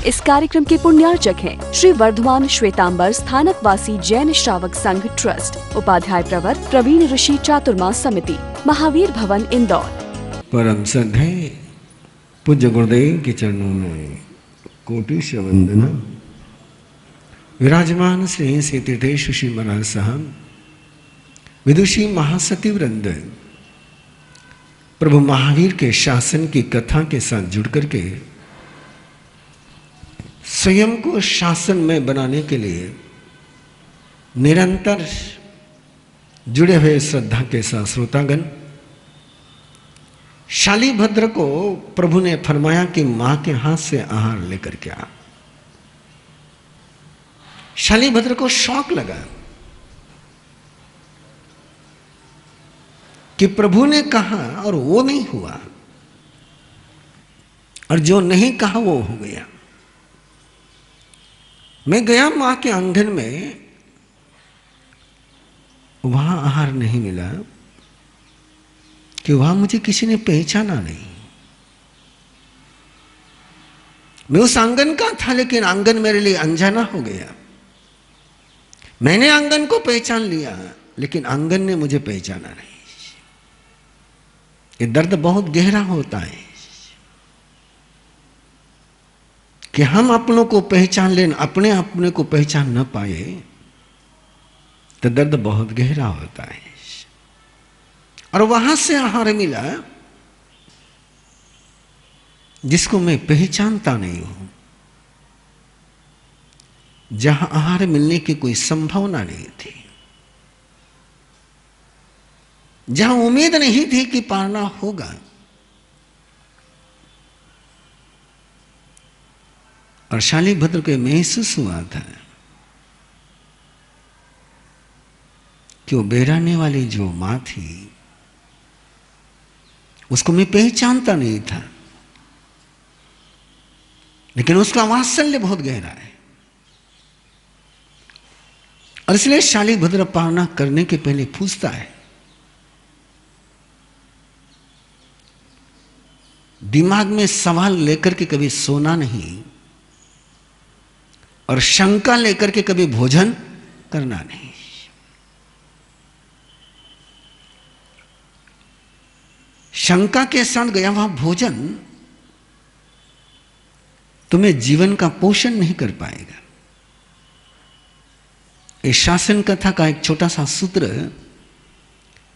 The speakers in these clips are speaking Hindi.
इस कार्यक्रम के पुण्यार्चक हैं श्री वर्धमान श्वेतांबर स्थानकवासी जैन श्रावक संघ ट्रस्ट, उपाध्याय प्रवर प्रवीण ऋषि चातुर्मास समिति, महावीर भवन, इंदौर। परम श्रद्धेय पूज्य गुरुदेव के चरणों में कोटि से वंदना। विराजमान श्री तीर्थेश श्री महाराज साहब, विदुषी महासती वृंद, प्रभु महावीर के शासन की कथा के साथ जुड़ करके स्वयं को शासन में बनाने के लिए निरंतर जुड़े हुए श्रद्धा के साथ श्रोतागण, शालीभद्र को प्रभु ने फरमाया कि मां के हाथ से आहार लेकर के आ। शालीभद्र को शौक लगा कि प्रभु ने कहा और वो नहीं हुआ, और जो नहीं कहा वो हो गया। मैं गया मां के आंगन में, वहां आहार नहीं मिला कि वहां मुझे किसी ने पहचाना नहीं। मैं उस आंगन का था, लेकिन आंगन मेरे लिए अनजाना हो गया। मैंने आंगन को पहचान लिया, लेकिन आंगन ने मुझे पहचाना नहीं। ये दर्द बहुत गहरा होता है कि हम अपनों को पहचान लें, अपने को पहचान न पाए तो दर्द बहुत गहरा होता है। और वहां से आहार मिला जिसको मैं पहचानता नहीं हूं, जहां आहार मिलने की कोई संभावना नहीं थी, जहां उम्मीद नहीं थी कि पाना होगा। और शालीभद्र को महसूस हुआ था कि वो बेराने वाली जो मां थी उसको मैं पहचानता नहीं था, लेकिन उसका वात्सल्य बहुत गहरा है। और इसलिए शालीभद्र पालना करने के पहले पूछता है, दिमाग में सवाल लेकर के कभी सोना नहीं और शंका लेकर के कभी भोजन करना नहीं। शंका के साथ गया हुआ भोजन तुम्हें जीवन का पोषण नहीं कर पाएगा। इस शासन कथा का एक छोटा सा सूत्र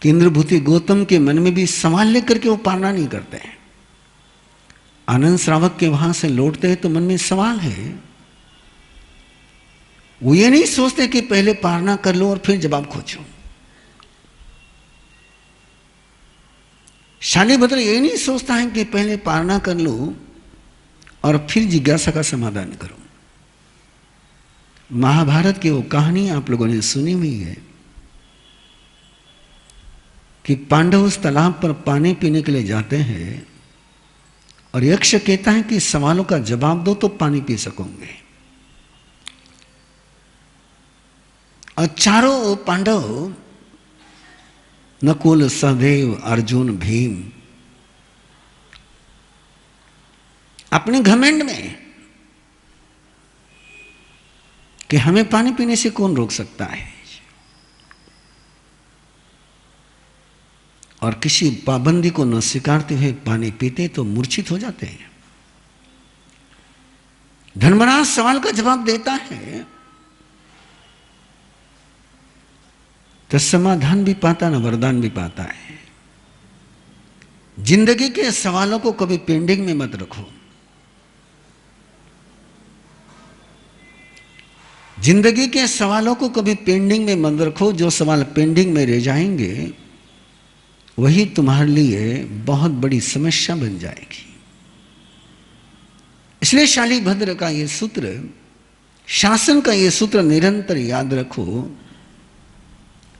कि इंद्रभूति गौतम के मन में भी सवाल लेकर के वो पालना नहीं करते हैं। आनंद श्रावक के वहां से लौटते हैं तो मन में सवाल है, वो ये नहीं सोचते कि पहले पालना कर लो और फिर जवाब खोजो। शालीभद्र ये नहीं सोचता है कि पहले पालना कर लो और फिर जिज्ञासा का समाधान करो। महाभारत की वो कहानी आप लोगों ने सुनी हुई है कि पांडव उस तालाब पर पानी पीने के लिए जाते हैं और यक्ष कहता है कि सवालों का जवाब दो तो पानी पी सकोगे। और चारों पांडव, नकुल, सहदेव, अर्जुन, भीम, अपने घमंड में कि हमें पानी पीने से कौन रोक सकता है, और किसी पाबंदी को न स्वीकारते हुए पानी पीते तो मूर्छित हो जाते हैं। धर्मराज सवाल का जवाब देता है तो समाधान भी पाता, न वरदान भी पाता है। जिंदगी के सवालों को कभी पेंडिंग में मत रखो। जिंदगी के सवालों को कभी पेंडिंग में मत रखो। जो सवाल पेंडिंग में रह जाएंगे वही तुम्हारे लिए बहुत बड़ी समस्या बन जाएगी। इसलिए शालीभद्र का यह सूत्र, शासन का यह सूत्र निरंतर याद रखो।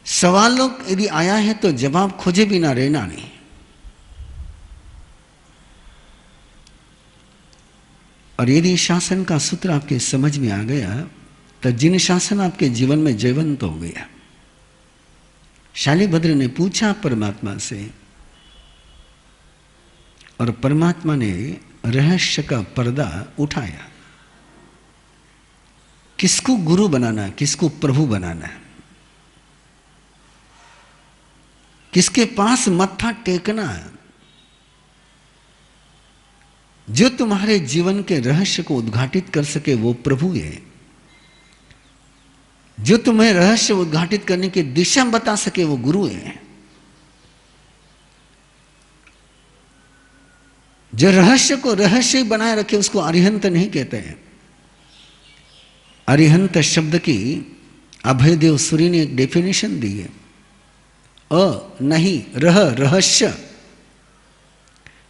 सवालों यदि आया है तो जवाब खोजे बिना रहना नहीं। और यदि शासन का सूत्र आपके समझ में आ गया तो जिन शासन आपके जीवन में जीवंत हो गया। शालीभद्र ने पूछा परमात्मा से, और परमात्मा ने रहस्य का पर्दा उठाया। किसको गुरु बनाना है, किसको प्रभु बनाना है, किसके पास मत्था टेकना है। जो तुम्हारे जीवन के रहस्य को उद्घाटित कर सके वो प्रभु है। जो तुम्हें रहस्य उद्घाटित करने की दिशा बता सके वो गुरु है। जो रहस्य को रहस्य बनाए रखे उसको अरिहंत नहीं कहते हैं। अरिहंत शब्द की अभयदेव सूरी ने एक डेफिनेशन दी है, नहीं रहस्य,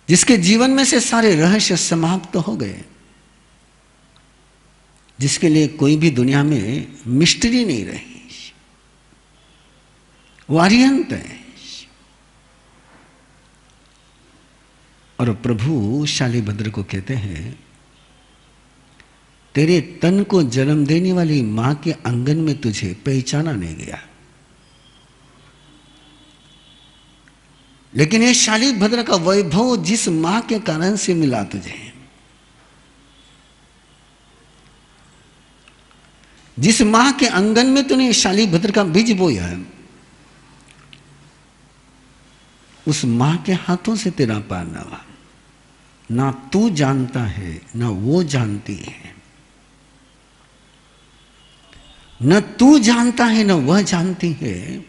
जिसके जीवन में से सारे रहस्य समाप्त हो गए, जिसके लिए कोई भी दुनिया में मिस्ट्री नहीं रही, वो अरिहंत है। और प्रभु शालिभद्र को कहते हैं, तेरे तन को जन्म देने वाली मां के आंगन में तुझे पहचाना नहीं गया, लेकिन ये शालिभद्र का वैभव जिस मां के कारण से मिला तुझे, जिस मां के आंगन में तूने शालिभद्र का बीज बोया है, उस मां के हाथों से तेरा पार न हुआ। ना तू जानता है ना वो जानती है, न तू जानता है न वह जानती है,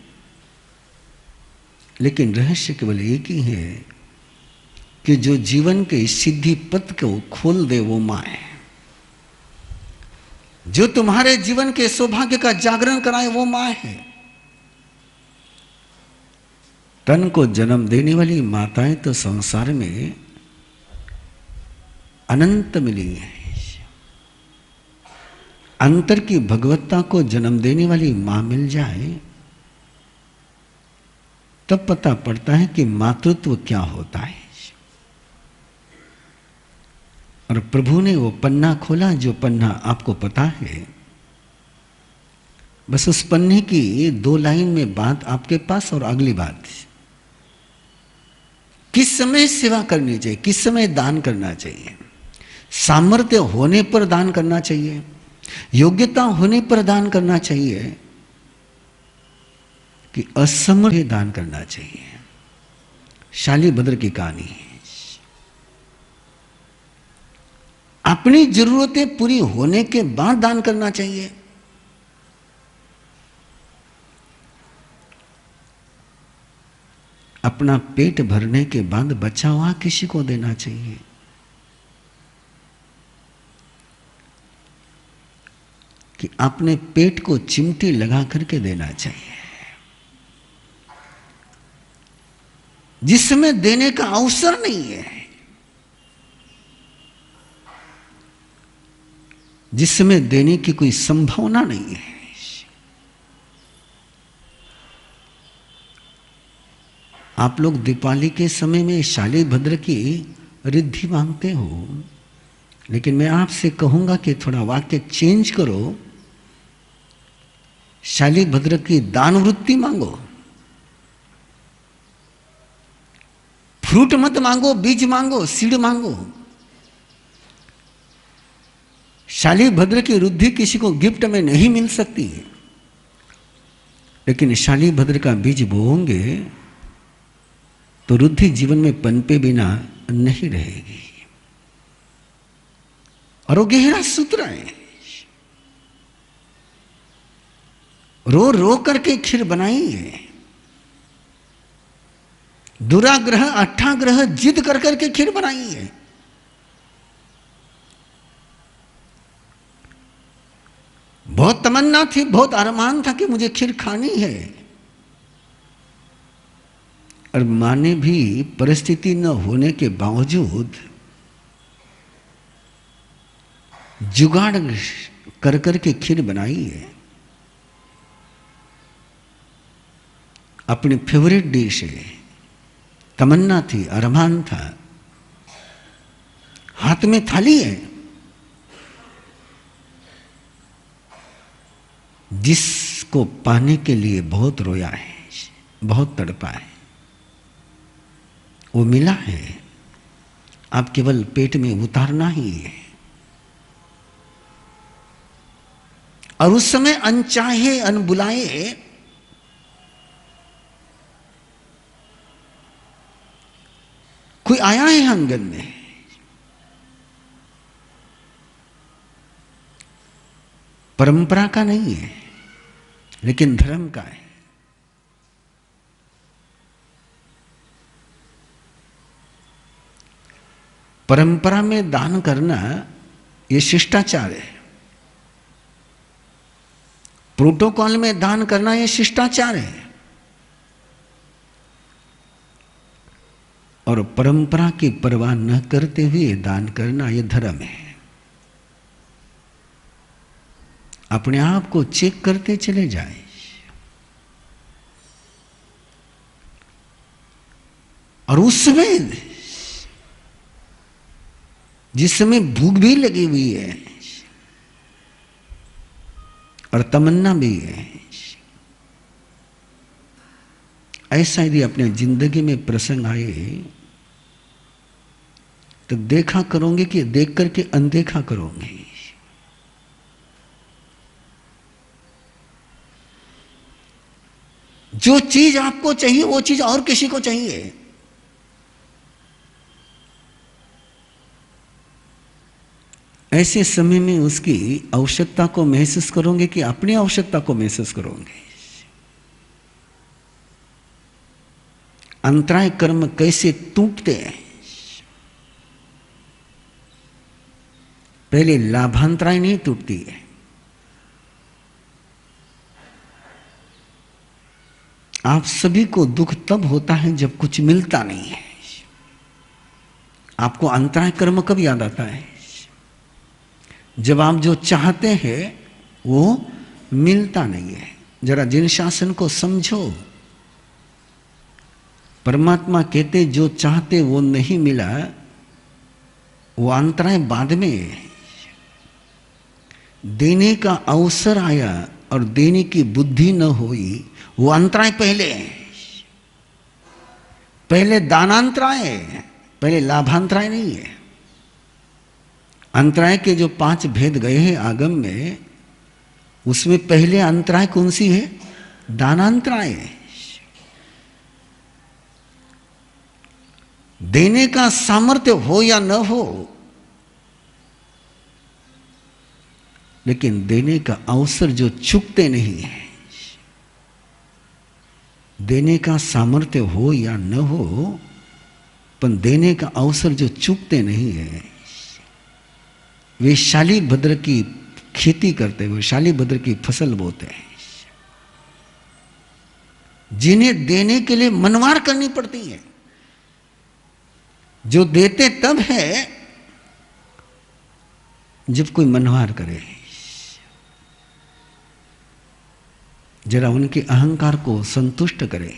लेकिन रहस्य केवल एक ही है कि जो जीवन के सिद्धि पथ को खोल दे वो मां है। जो तुम्हारे जीवन के सौभाग्य का जागरण कराए वो मां है। तन को जन्म देने वाली माताएं तो संसार में अनंत मिली है। अंतर की भगवत्ता को जन्म देने वाली मां मिल जाए तब पता पड़ता है कि मातृत्व क्या होता है। और प्रभु ने वो पन्ना खोला जो पन्ना आपको पता है। बस उस पन्ने की 2 लाइन में बात आपके पास और अगली बात, किस समय सेवा करनी चाहिए, किस समय दान करना चाहिए, सामर्थ्य होने पर दान करना चाहिए, योग्यता होने पर दान करना चाहिए कि असमर्थ दान करना चाहिए। शालिभद्र की कहानी है। अपनी जरूरतें पूरी होने के बाद दान करना चाहिए। अपना पेट भरने के बाद बचा हुआ किसी को देना चाहिए। कि अपने पेट को चिमटी लगा करके देना चाहिए। जिसमें देने का अवसर नहीं है, जिसमें देने की कोई संभावना नहीं है, आप लोग दीपावली के समय में शालिभद्र की रिद्धि मांगते हो, लेकिन मैं आपसे कहूंगा कि थोड़ा वाक्य चेंज करो। शालिभद्र की दान वृत्ति मांगो। फ्रूट मत मांगो, बीज मांगो, सीड मांगो। शालिभद्र की रुद्धि किसी को गिफ्ट में नहीं मिल सकती, लेकिन शालिभद्र का बीज बोओगे तो रुद्धि जीवन में पनपे बिना नहीं रहेगी। और वो गहरा सूत्र है। रो रो करके खीर बनाई है। दुराग्रह अट्ठाग्रह जिद कर करके खीर बनाई है। बहुत तमन्ना थी, बहुत अरमान था कि मुझे खीर खानी है, और मां ने भी परिस्थिति न होने के बावजूद जुगाड़ कर करके खीर बनाई है। अपनी फेवरेट डिश है, तमन्ना थी, अरमान था, हाथ में थाली है, जिसको पाने के लिए बहुत रोया है, बहुत तड़पा है, वो मिला है। आप केवल पेट में उतारना ही है। और उस समय अनचाहे अनबुलाए कोई आया है आंगन में, परंपरा का नहीं है लेकिन धर्म का है। परंपरा में दान करना यह शिष्टाचार है, प्रोटोकॉल में दान करना यह शिष्टाचार है, और परंपरा की परवाह न करते हुए दान करना यह धर्म है। अपने आप को चेक करते चले जाए। और उस समय जिस समय भूख भी लगी हुई है और तमन्ना भी है, ऐसा यदि अपने जिंदगी में प्रसंग आए तो देखा करोगे कि देख करके अनदेखा करोगे। जो चीज आपको चाहिए वो चीज और किसी को चाहिए। ऐसे समय में उसकी आवश्यकता को महसूस करोगे कि अपनी आवश्यकता को महसूस करोगे। अंतराय कर्म कैसे टूटते हैं। पहले लाभांतराय नहीं टूटती है, आप सभी को दुख तब होता है जब कुछ मिलता नहीं है। आपको अंतराय कर्म कब याद आता है? जब आप जो चाहते हैं वो मिलता नहीं है। जरा जिन शासन को समझो। परमात्मा कहते जो चाहते वो नहीं मिला, वो अंतराय बाद में है। देने का अवसर आया और देने की बुद्धि न हुई, वो अंतराय पहले है। पहले दानांतराय है, पहले लाभांतराय नहीं है। अंतराय के जो 5 भेद गए हैं आगम में, उसमें पहले अंतराय कौन सी है? दानांतराय है। देने का सामर्थ्य हो या न हो, लेकिन देने का अवसर जो चूकते नहीं है। देने का सामर्थ्य हो या न हो, पर देने का अवसर जो चूकते नहीं है। वे शालीभद्र की खेती करते हुए शालीभद्र की फसल बोते हैं, जिन्हें देने के लिए मनवार करनी पड़ती है। जो देते तब है जब कोई मनवार करे। जरा उनके अहंकार को संतुष्ट करे।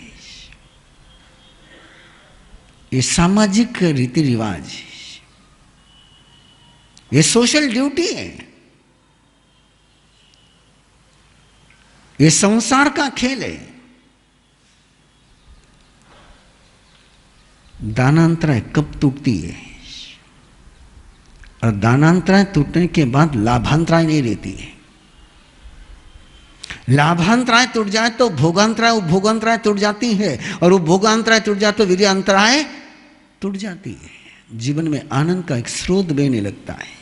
ये सामाजिक रीति रिवाज, ये सोशल ड्यूटी है, ये संसार का खेल है। दानांतराय कब टूटती है? और दानांतराय टूटने के बाद लाभांतराय नहीं रहती है। लाभांतराय टूट जाए तो भोगांतराय, उपभोगांतराय टूट जाती है, और उपभोगांतराय टूट जाए तो वीर्यांतराय टूट जाती है। जीवन में आनंद का एक स्रोत बहने लगता है।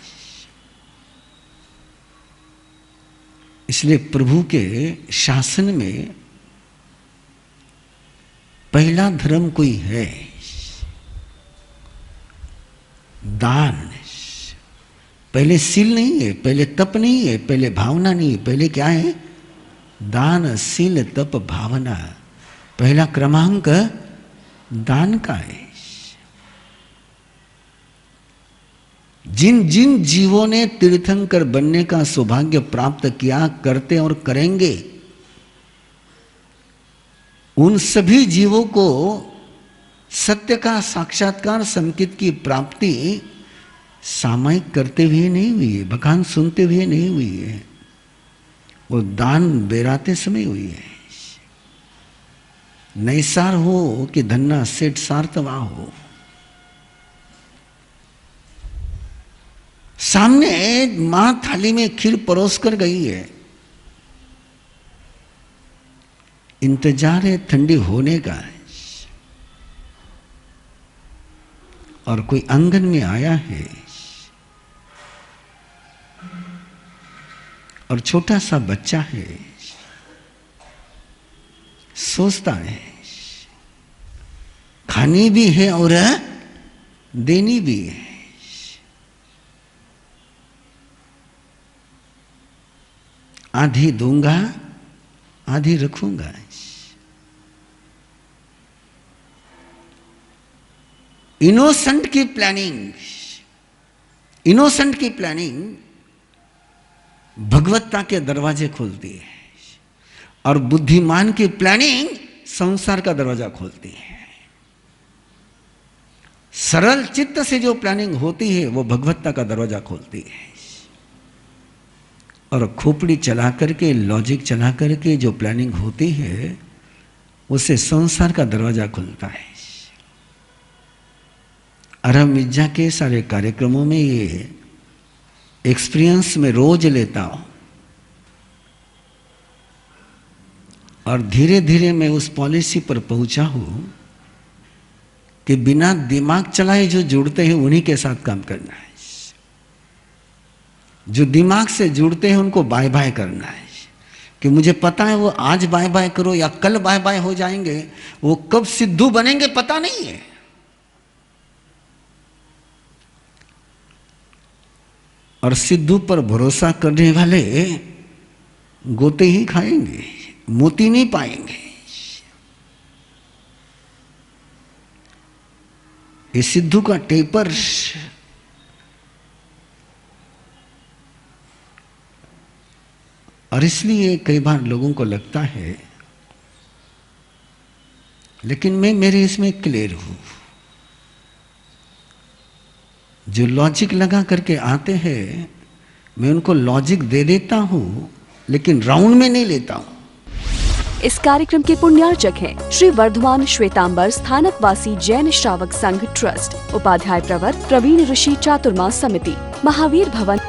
इसलिए प्रभु के शासन में पहला धर्म कोई है, दान। पहले सील नहीं है, पहले तप नहीं है, पहले भावना नहीं है, पहले क्या है? दान, सील, तप, भावना। पहला क्रमांक दान का है। जिन जिन जीवों ने तीर्थंकर बनने का सौभाग्य प्राप्त किया, करते और करेंगे, उन सभी जीवों को सत्य का साक्षात्कार, संकेत की प्राप्ति सामयिक करते हुए नहीं हुई है, बखान सुनते हुए नहीं हुई है, वो दान बेराते समय हुई है। नैसार हो कि धन्ना सेठ सार्थवा हो, सामने मां थाली में खीर परोस कर गई है, इंतजार है ठंडी होने का, और कोई आंगन में आया है और छोटा सा बच्चा है, सोचता है खानी भी है और देनी भी है। आधी दूंगा आधी रखूंगा। इनोसेंट की प्लानिंग भगवत्ता के दरवाजे खोलती है, और बुद्धिमान की प्लानिंग संसार का दरवाजा खोलती है। सरल चित्त से जो प्लानिंग होती है वो भगवत्ता का दरवाजा खोलती है, और खोपड़ी चला करके, लॉजिक चला करके जो प्लानिंग होती है उससे संसार का दरवाजा खुलता है। अरब मिर्जा के सारे कार्यक्रमों में ये एक्सपीरियंस में रोज लेता हूं, और धीरे धीरे मैं उस पॉलिसी पर पहुंचा हूं कि बिना दिमाग चलाए जो जुड़ते हैं उन्हीं के साथ काम करना है। जो दिमाग से जुड़ते हैं उनको बाय बाय करना है, कि मुझे पता है वो आज बाय बाय करो या कल बाय बाय हो जाएंगे, वो कब सिद्धू बनेंगे पता नहीं है। और सिद्धू पर भरोसा करने वाले गोते ही खाएंगे, मोती नहीं पाएंगे। ये सिद्धू का टेपर और इसलिए कई बार लोगों को लगता है, लेकिन मैं मेरे इसमें क्लियर हूं। जो लॉजिक लगा करके आते हैं मैं उनको लॉजिक दे देता हूं, लेकिन राउंड में नहीं लेता हूं। इस कार्यक्रम के पुण्यार्चक हैं श्री वर्धमान श्वेतांबर स्थानकवासी जैन श्रावक संघ ट्रस्ट, उपाध्याय प्रवर प्रवीण ऋषि चातुर्मास समिति, महावीर भवन।